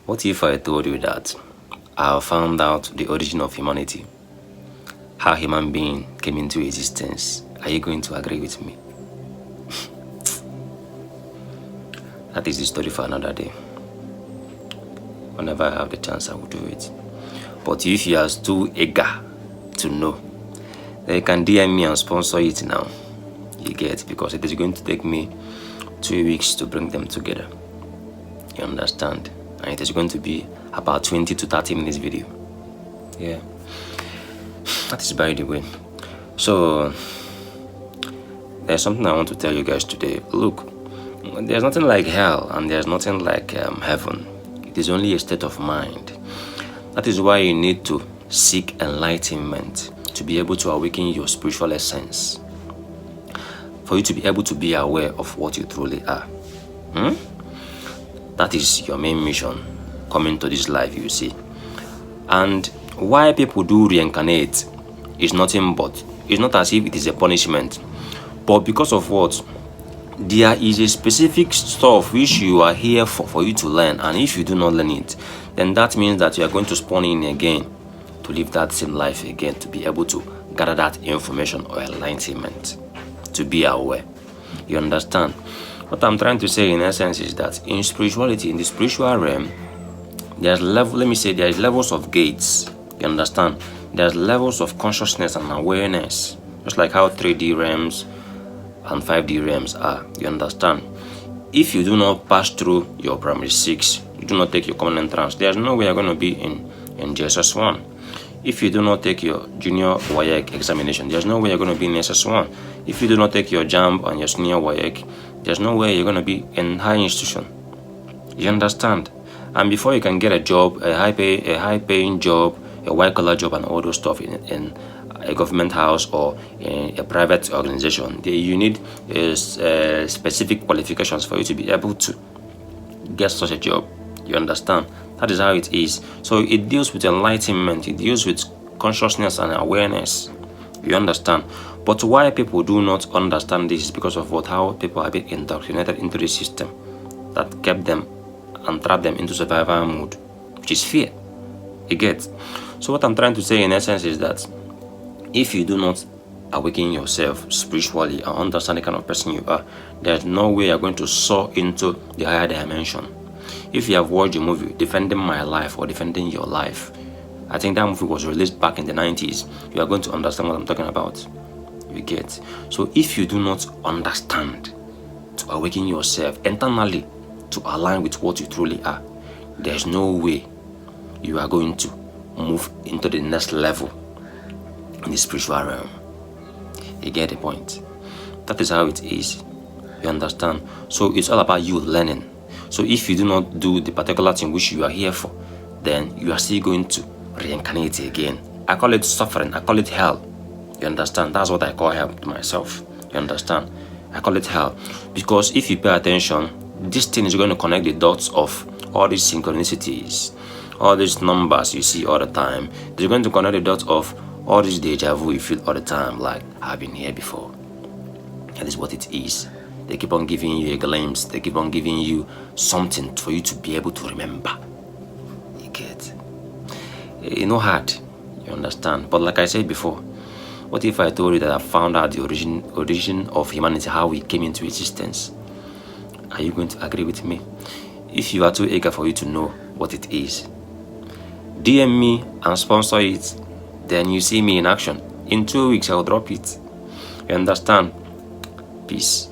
What if I told you that I found out the origin of humanity? How human being came into existence? Are you going to agree with me? That is the story for another day. Whenever I have the chance, I will do it. But if you are too eager to know, then you can DM me and sponsor it now. You get, because it is going to take me 2 weeks to bring them together. You understand? And it is going to be about 20 to 30 minutes video. Yeah. That is by the way. So there's something I want to tell you guys today. Look, there's nothing like hell and there's nothing like heaven. It is only a state of mind. That is why you need to seek enlightenment to be able to awaken your spiritual essence, for you to be able to be aware of what you truly are. That is your main mission coming to this life, you see. And why people do reincarnate is nothing but, it's not as if it is a punishment, but because of what? There is a specific stuff which you are here for you to learn, and if you do not learn it, then that means that you are going to spawn in again to live that same life again, to be able to gather that information or enlightenment, to be aware. You understand? What I'm trying to say in essence is that in spirituality, in the spiritual realm, there's levels of gates. You understand? There's levels of consciousness and awareness, just like how 3D realms and 5D realms are. You understand? If you do not pass through your primary 6, you do not take your common entrance, there's no way you're going to be in JSS1. If you do not take your junior WAEC examination, there's no way you're going to be in SS1. If you do not take your JAMB and your senior WAEC, there's no way you're going to be in high institution. You understand? And before you can get a job, a high paying job, a white collar job and all those stuff in a government house or in a private organization, you need specific qualifications for you to be able to get such a job. You understand? That is how it is. So it deals with enlightenment, it deals with consciousness and awareness. You understand? But why people do not understand this is because of how people have been indoctrinated into the system that kept them and trapped them into survival mode, which is fear. You get? So what I'm trying to say in essence is that if you do not awaken yourself spiritually and understand the kind of person you are, there's no way you're going to soar into the higher dimension. If you have watched a movie, Defending My Life or Defending Your Life, I think that movie was released back in the 90s, you are going to understand what I'm talking about. You get? So if you do not understand to awaken yourself internally to align with what you truly are, there's no way you are going to move into the next level in the spiritual realm. You get the point? That is how it is. You understand? So it's all about you learning. So if you do not do the particular thing which you are here for, then you are still going to reincarnate again. I call it suffering. I call it hell. You understand? That's what I call hell to myself. You understand? I call it hell. Because if you pay attention, this thing is going to connect the dots of all these synchronicities, all these numbers you see all the time. They're going to connect the dots of all this deja vu you feel all the time, like I've been here before. That is what it is. They keep on giving you a glimpse. They keep on giving you something for you to be able to remember. You get? It's not hard. You understand? But like I said before, what if I told you that I found out the origin of humanity, how we came into existence? Are you going to agree with me? If you are too eager for you to know what it is, DM me and sponsor it. Then you see me in action. In 2 weeks, I'll drop it. You understand? Peace.